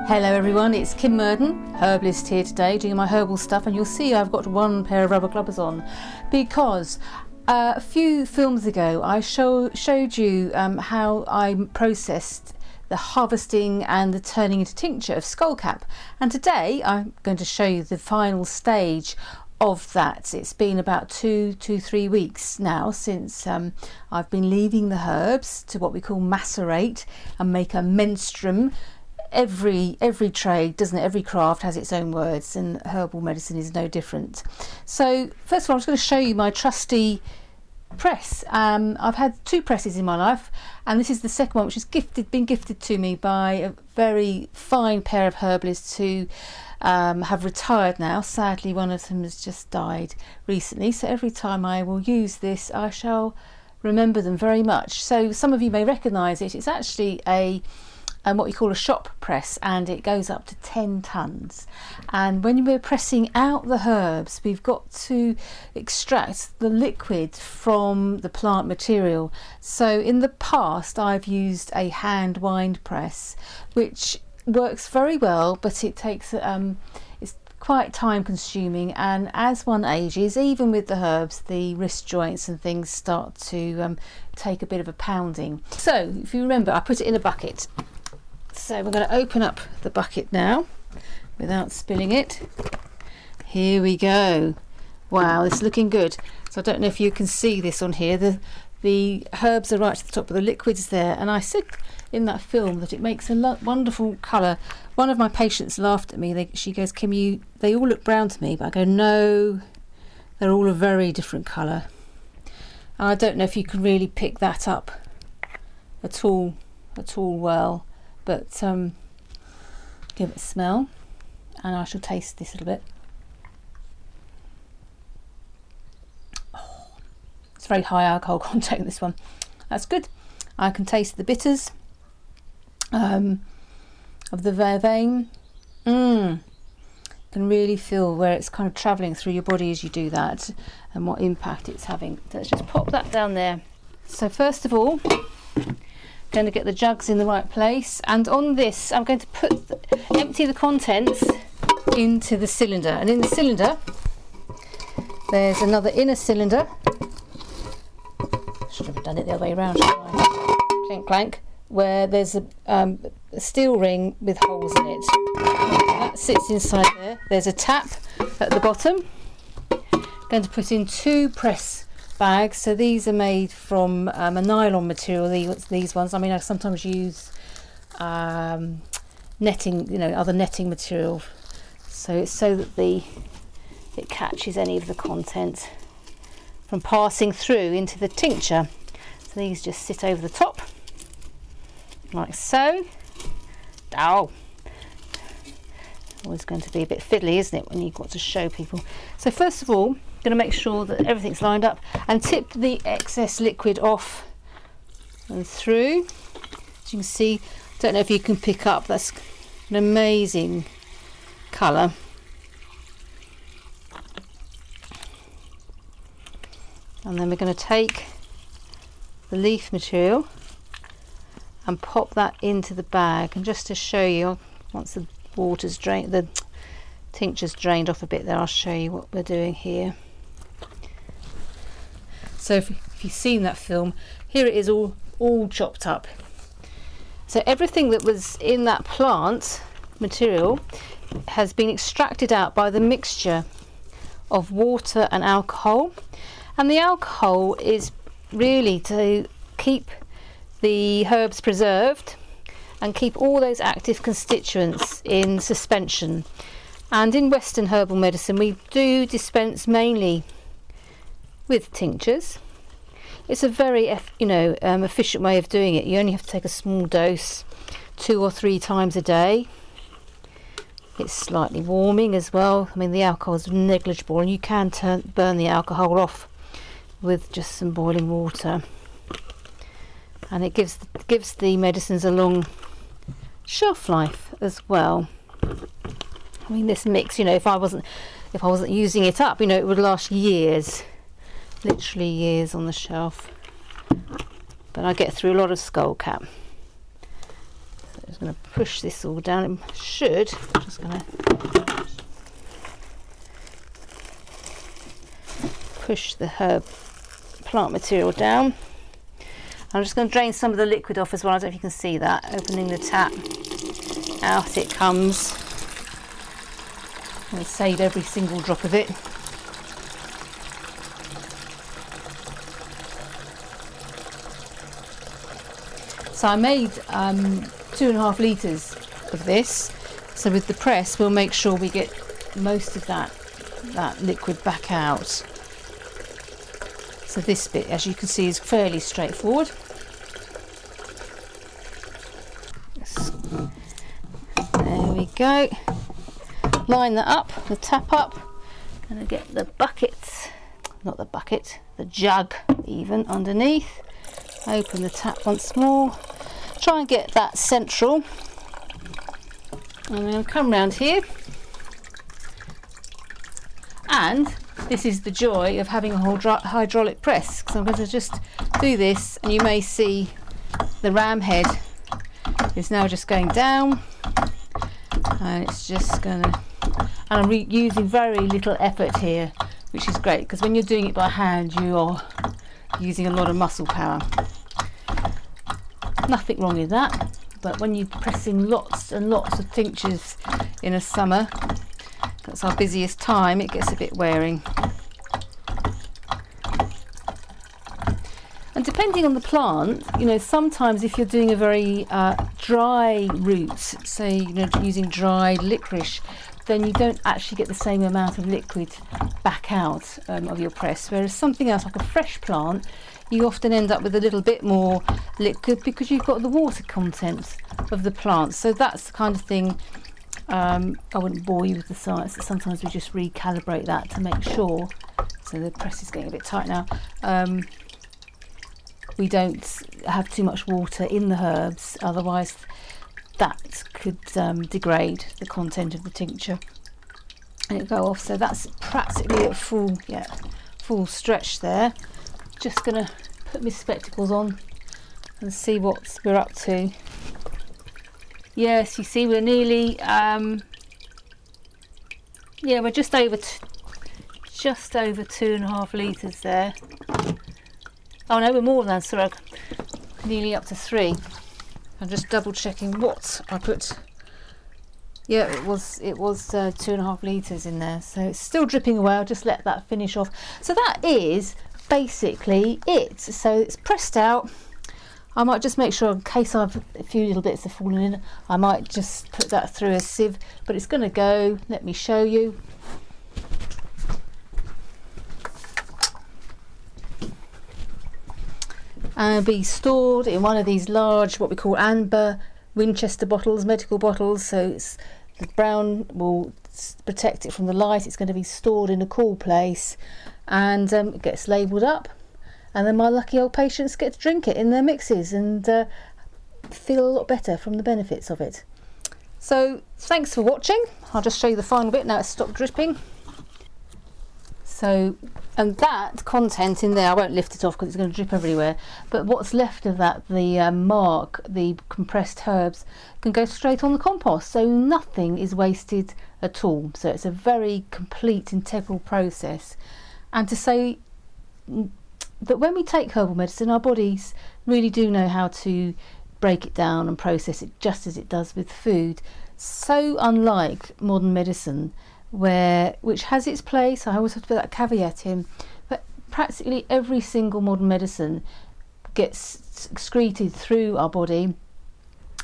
Hello everyone, it's Kim Murden, herbalist here today doing my herbal stuff, and you'll see I've got one pair of rubber gloves on because a few films ago I showed you how I processed the harvesting and the turning into tincture of Skullcap, and today I'm going to show you the final stage of that. It's been about 3 weeks now since I've been leaving the herbs to what we call macerate and make a menstruum. Every trade, doesn't it? Every craft has its own words, and herbal medicine is no different. So first of all, I'm just going to show you my trusty press. I've had 2 presses in my life, and this is the second one, which is been gifted to me by a very fine pair of herbalists who have retired now. Sadly, one of them has just died recently, so every time I will use this I shall remember them very much. So some of you may recognise it. It's actually what we call a shop press, and it goes up to 10 tons. And when we're pressing out the herbs, we've got to extract the liquid from the plant material. So in the past I've used a hand wind press, which works very well, but it takes it's quite time consuming, and as one ages, even with the herbs, the wrist joints and things start to take a bit of a pounding. So if you remember, I put it in a bucket. So we're going to open up the bucket now without spilling it. Here we go. Wow, this is looking good. So I don't know if you can see this on here. The herbs are right to the top, but the liquid's there. And I said in that film that it makes a wonderful colour. One of my patients laughed at me. She goes, "Kim, they all look brown to me." But I go, "No, they're all a very different colour." And I don't know if you can really pick that up at all well. But give it a smell, and I shall taste this a little bit. Oh, it's very high alcohol content, this one. That's good. I can taste the bitters of the vervain. Can really feel where it's kind of travelling through your body as you do that, and what impact it's having. Let's just pop that down there. So first of all, going to get the jugs in the right place, and on this I'm going to empty the contents into the cylinder, and in the cylinder there's another inner cylinder. Should have done it the other way around, shouldn't I? Clink clank, where there's a steel ring with holes in it. That sits inside there. There's a tap at the bottom. Going to put in 2 press bags. So these are made from a nylon material. These ones, I mean, I sometimes use netting, other netting material, so it's so that it catches any of the content from passing through into the tincture. So these just sit over the top like so. Ow! Always going to be a bit fiddly, isn't it, when you've got to show people. So first of all, going to make sure that everything's lined up and tip the excess liquid off and through. As you can see, don't know if you can pick up, that's an amazing colour. And then we're going to take the leaf material and pop that into the bag. And just to show you, once the water's drained, the tincture's drained off a bit there, I'll show you what we're doing here. So if you've seen that film, here it is all chopped up. So everything that was in that plant material has been extracted out by the mixture of water and alcohol. And the alcohol is really to keep the herbs preserved and keep all those active constituents in suspension. And in Western herbal medicine we do dispense mainly with tinctures. It's a very efficient way of doing it. You only have to take a small dose 2 or 3 times a day. It's slightly warming as well. I mean, the alcohol is negligible, and you can burn the alcohol off with just some boiling water, and it gives the medicines a long shelf life as well. I mean, this mix, if I wasn't using it up, it would last years, literally years on the shelf. But I get through a lot of Skullcap. just going to push this all down. It should. I'm just going to push the herb plant material down. I'm just going to drain some of the liquid off as well. I don't know if you can see that. Opening the tap, out it comes. I'm going to save every single drop of it. So I made 2.5 litres of this. So with the press, we'll make sure we get most of that liquid back out. So this bit, as you can see, is fairly straightforward. There we go. Line that up, the tap up. Gonna get the bucket, not the bucket, the jug even underneath. Open the tap once more. Try and get that central. And then come round here. And this is the joy of having a hydraulic press. So I'm going to just do this, and you may see the ram head is now just going down, and it's just going to, and I'm using very little effort here, which is great, because when you're doing it by hand you are using a lot of muscle power. Nothing wrong with that, but when you're pressing lots and lots of tinctures in a summer, that's our busiest time, it gets a bit wearing. And depending on the plant, you know, sometimes if you're doing a very dry root, say, you know, using dried licorice, then you don't actually get the same amount of liquid back out of your press. Whereas something else, like a fresh plant, you often end up with a little bit more liquid because you've got the water content of the plant. So that's the kind of thing. I wouldn't bore you with the science. Sometimes we just recalibrate that to make sure. So the press is getting a bit tight now. We don't have too much water in the herbs, otherwise that could degrade the content of the tincture and it go off. So that's practically at full stretch there. Just gonna put my spectacles on and see what we're up to. Yes, you see we're nearly we're just over 2.5 litres there. Oh no, we're more than that, sorry, nearly up to 3. I'm just double checking what I put. Yeah, it was 2.5 litres in there, so it's still dripping away. I'll just let that finish off. So that is basically it. So it's pressed out. I might just make sure, in case a few little bits have fallen in, I might just put that through a sieve, but it's going to go. Let me show you. And be stored in one of these large, what we call amber Winchester bottles, medical bottles. So it's, the brown will protect it from the light. It's going to be stored in a cool place, and it gets labelled up, and then my lucky old patients get to drink it in their mixes and feel a lot better from the benefits of it. So thanks for watching. I'll just show you the final bit. Now it's stopped dripping. So, and that content in there, I won't lift it off because it's going to drip everywhere, but what's left of that, the marc, the compressed herbs, can go straight on the compost, so nothing is wasted at all. So it's a very complete, integral process. And to say that when we take herbal medicine, our bodies really do know how to break it down and process it just as it does with food. So unlike modern medicine, which has its place, I always have to put that caveat in, but practically every single modern medicine gets excreted through our body,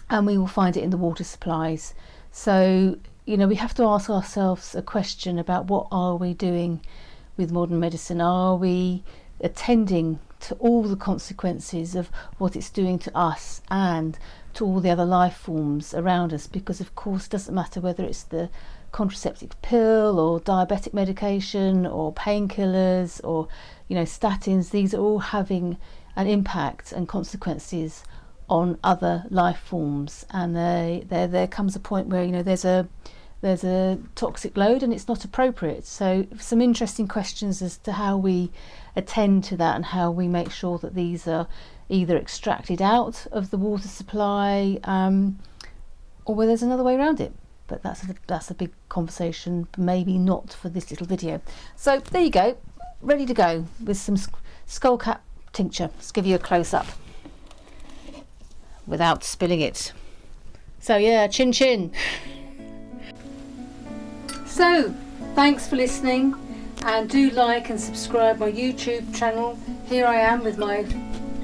and we will find it in the water supplies. So, you know, we have to ask ourselves a question about what are we doing with modern medicine? Are we attending to all the consequences of what it's doing to us and to all the other life forms around us? Because of course it doesn't matter whether it's the contraceptive pill or diabetic medication or painkillers or, you know, statins. These are all having an impact and consequences on other life forms, and there comes a point where, you know, there's a toxic load and it's not appropriate. So some interesting questions as to how we attend to that and how we make sure that these are either extracted out of the water supply or whether there's another way around it. But that's a big conversation, maybe not for this little video. So there you go, ready to go with some Skullcap tincture. Let's give you a close-up without spilling it. So yeah, chin chin. So thanks for listening, and do like and subscribe my YouTube channel. Here I am with my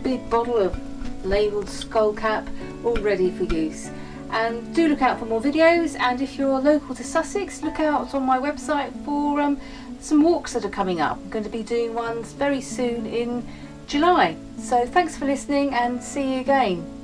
big bottle of labelled Skullcap all ready for use. And do look out for more videos, and if you're local to Sussex, look out on my website for some walks that are coming up. I'm going to be doing ones very soon in July. So thanks for listening, and see you again.